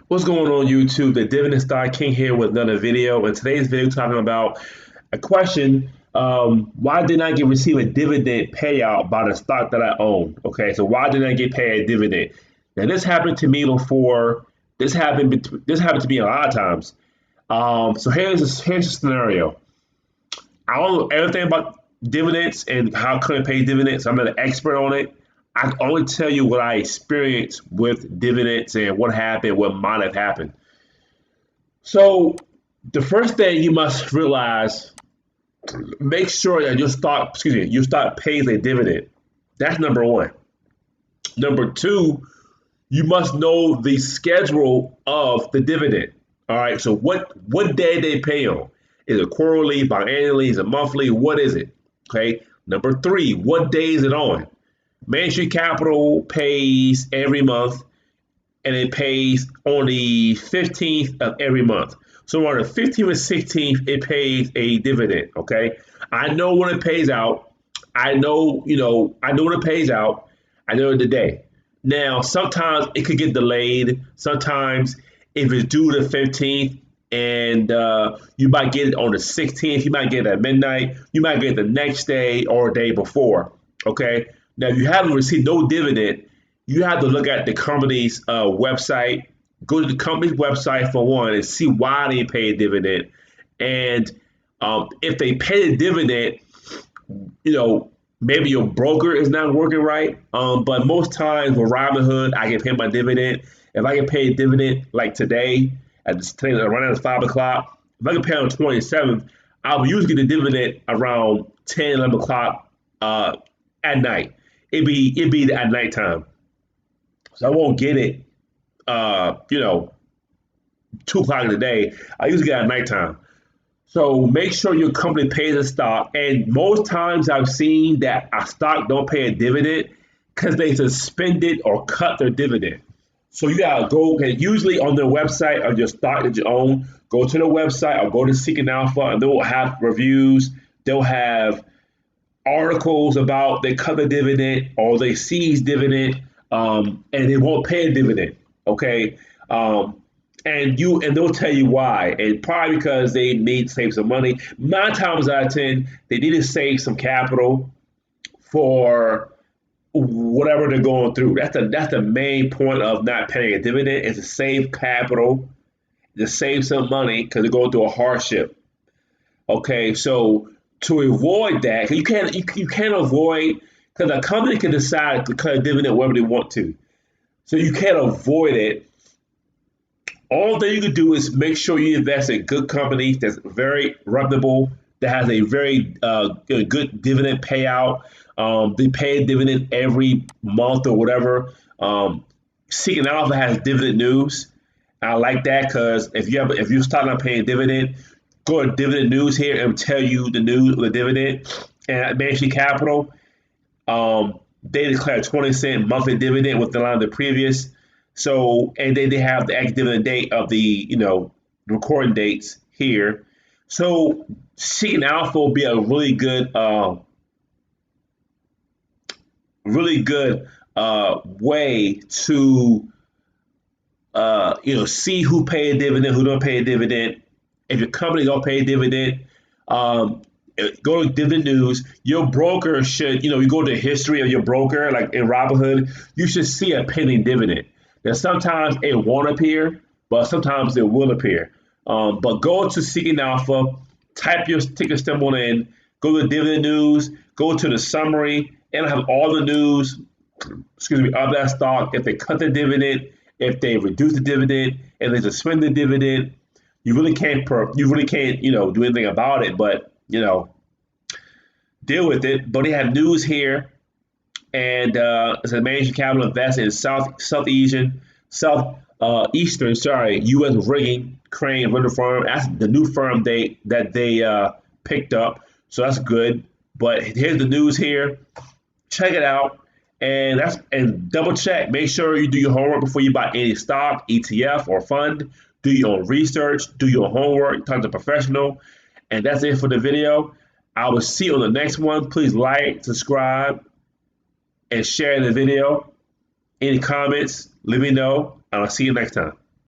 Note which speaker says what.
Speaker 1: What's going on YouTube? The Dividend Stock King here with another video. In today's video, talking about a question: why didn't I receive a dividend payout by the stock that I own? Okay, so why didn't I get paid a dividend? Now this happened to me before. This happened to me a lot of times. So here's a scenario. I don't know everything about dividends and how can I pay dividends. I'm not an expert on it. I can only tell you what I experienced with dividends and what happened, what might have happened. So the first thing you must realize, make sure that your stock pays a dividend. That's number one. Number two, you must know the schedule of the dividend. All right. So what day they pay on? Is it quarterly, biannually, is it monthly? What is it? Okay. Number three, what day is it on? Main Street Capital pays every month, and it pays on the 15th of every month. So on the 15th and 16th, it pays a dividend. Okay, I know when it pays out. I know when it pays out. I know the day. Now, sometimes it could get delayed. Sometimes if it's due the 15th and you might get it on the 16th, you might get it at midnight. You might get it the next day or day before. Okay. Now, if you haven't received no dividend, you have to look at the company's website. Go to the company's website for one and see why they pay a dividend. And if they pay a dividend, maybe your broker is not working right. But most times with Robinhood, I get paid my dividend. If I get paid a dividend like today, around 5 o'clock, if I get paid on the 27th, I'll usually get the dividend around 10, 11 o'clock at night. It'd be at nighttime. So I won't get it 2 o'clock in the day. I usually get it at nighttime. So make sure your company pays a stock. And most times I've seen that a stock don't pay a dividend because they suspended or cut their dividend. So you gotta go, and usually on their website of your stock that you own, go to the website or go to Seeking Alpha, and they will have reviews. They'll have articles about they cut the dividend or they seize dividend, and they won't pay a dividend. Okay. And they'll tell you why. And probably because they need to save some money. 9 times out of 10, they need to save some capital for whatever they're going through. That's the main point of not paying a dividend, is to save capital, to save some money because they're going through a hardship. Okay, so to avoid that, you can't avoid, because a company can decide to cut a dividend wherever they want to. So you can't avoid it. All that you can do is make sure you invest in good companies that's very reputable, that has a very good dividend payout. They pay a dividend every month or whatever. Seeking Alpha has dividend news. I like that because if you're starting out paying dividend, go to dividend news here and tell you the news of the dividend. And at Main Street Capital, they declare 20-cent monthly dividend with the line of the previous. So, and they have the actual dividend date of the recording dates here. So Seeking Alpha will be a really good way to see who pay a dividend, who don't pay a dividend. If your company don't pay a dividend, go to dividend news. Your broker should, you go to the history of your broker, like in Robinhood, you should see a pending dividend. Now, sometimes it won't appear, but sometimes it will appear. But go to Seeking Alpha, type your ticker symbol in, go to dividend news, go to the summary, and have all the news, of that stock. If they cut the dividend, if they reduce the dividend, if they suspend the dividend, you really can't do anything about it, but deal with it. But they have news here, and it's a managed capital invested in southeastern U.S. rigging crane rental firm. That's the new firm that they picked up, so that's good. But here's the news here. Check it out, and double check. Make sure you do your homework before you buy any stock, ETF, or fund. Do your own research. Do your homework. Talk to a professional. And that's it for the video. I will see you on the next one. Please like, subscribe, and share the video. Any comments, let me know, and I'll see you next time.